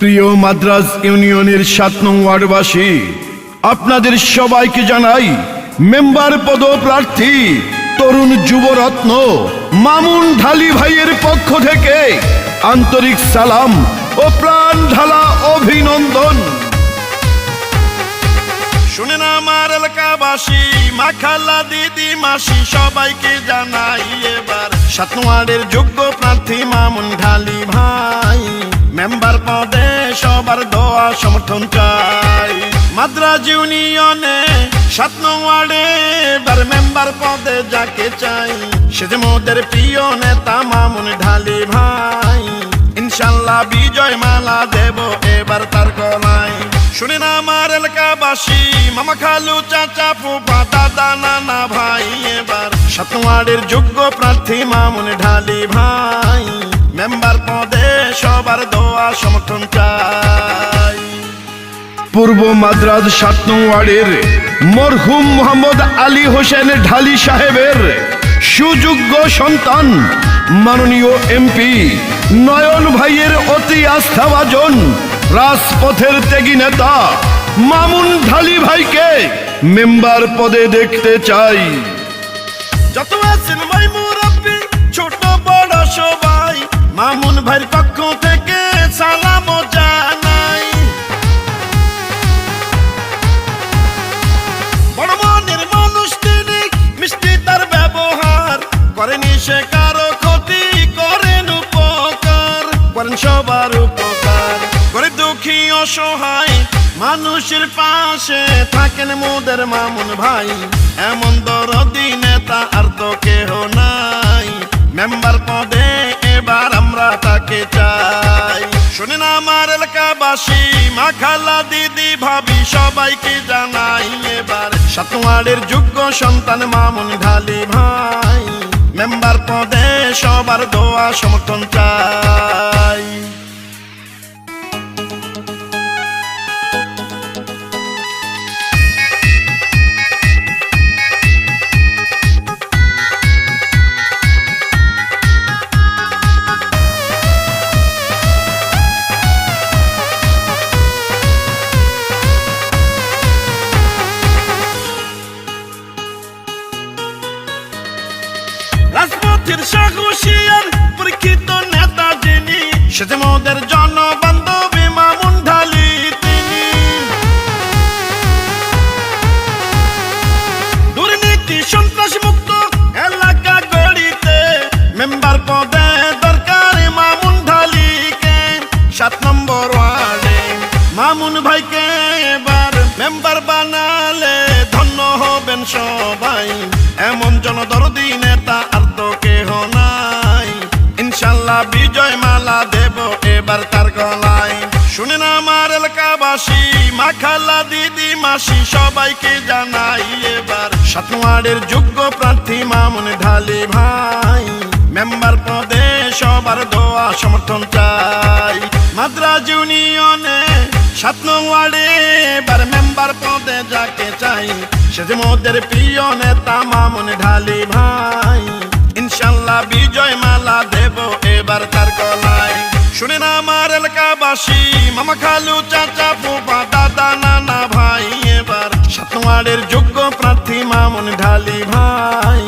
প্রিয় মাদ্রাজ ইউনিয়নের ৭ নং ওয়ার্ডবাসী, আপনাদের সবাইকে জানাই মেম্বার পদপ্রার্থী তরুণ যুবরত্ন মামুন ঢালি ভাইয়ের পক্ষ থেকে আন্তরিক সালাম ও প্রাণ ঢালা অভিনন্দন। শুনেন আমার এলাকাবাসী, মা খালা দিদি মাসি সবাইকে জানাই এবার ৭ নং ওয়ার্ডের যোগ্য প্রার্থী মামুন ঢালি ভাই মেম্বার পদে সবার দোয়া সমর্থন চাই। মাদ্রাজ ইউনিয়নে ৭ নং ওয়ার্ডে এবার মেম্বার পদে যাকে চাই সে যে মোদের প্রিয় নেতা মামুন ঢালি ভাই। ইনশাল্লাহ বিজয় মালা দেব এবার তার গলায়। শুনেন আমার এলাকাবাসী, মামা খালু চাচা ফুফা দাদা নানা ভাই এবার ৭ নং ওয়ার্ডের যোগ্য প্রার্থী মামুন ঢালি ভাই মেম্বার পদে সবার দোয়া সমর্থন চাই। পূর্ব মাদ্রাজ ৭ নং ওয়ার্ডের মরহুম মোহাম্মদ আলী হোসেন ঢালি সাহেবের সুযোগ্য সন্তান মাননীয় এমপি নয়ন ভাইয়ের অতি আস্থাভাজন রাজপথের ত্যাগী নেতা মামুন ঢালি ভাইকে মেম্বার পদে দেখতে চাই। যত আছেন ভাই মুরব্বি ছোট বড় সবাই মামুন ভাইয়ের পক্ষ থেকে সালাম জানাই। বড় মনের মানুষ তিনি, মিষ্টি তার ব্যবহার, করেনি সে কারো ক্ষতি, করেন উপকার, করেন সবার উপকার। গরিব দুঃখী অসহায় মানুষের পাশে থাকেন মোদের মামুন ভাই। এমন দরদি নেতা আর তো কেহ নাই, মেম্বার পদে এবার আমরা তাকে চাই। শুনেন আমার এলাকাবাসী, মা খালা দিদি ভাবি সবাইকে জানাই এবার ৭ নং ওয়ার্ডের যোগ্য সন্তান মামুন ঢালি ভাই মেম্বার পদে সবার দোয়া সমর্থন চাই। রাজপথের সাহসিয়ার পরীক্ষিত নেতা যিনি, সে যে মোদের জনবান্ধবী মামুন ঢালি তিনি। দুর্নীতি সন্ত্রাস মুক্ত এলাকা গড়িতে মেম্বার পদে দরকার মামুন ঢালিকে। ৭ নম্বর ওয়ার্ডে মামুন ভাইকে এবার মেম্বার বানালে ধন্য হবেন সবাই। এমন জনদরদি নেতা আর তো কেহ নাই, ইনশাল্লাহ বিজয় মালা দেব এবার তার গলায়। শুনেন আমার এলাকাবাসী, মা খালা দিদি মাসি সবাইকে জানাই এবার ৭ নং ওয়ার্ডের যোগ্য প্রার্থী মামুন ঢালি ভাই মেম্বার পদে সবার দোয়া সমর্থন চাই। মাদ্রাজ ইউনিয়নে ৭ নং ওয়ার্ডে এবার মেম্বার পদে যাকে চাই সে যে মোদের প্রিয় নেতা মামুন ঢালি ভাই। ইনশাল্লাহ বিজয় মালা দেব এবার তার গলায়। শুনেন আমার এলাকাবাসী, মামা খালু চাচা ফুফা দাদা নানা ভাই এবার ৭ নং ওয়ার্ডের যোগ্য প্রার্থী মামুন ঢালি ভাই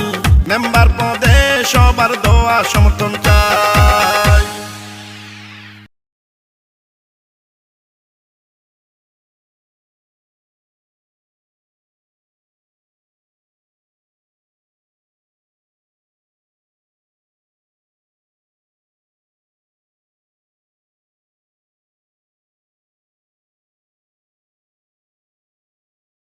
মেম্বার পদে সবার দোয়া সমর্থন চাই।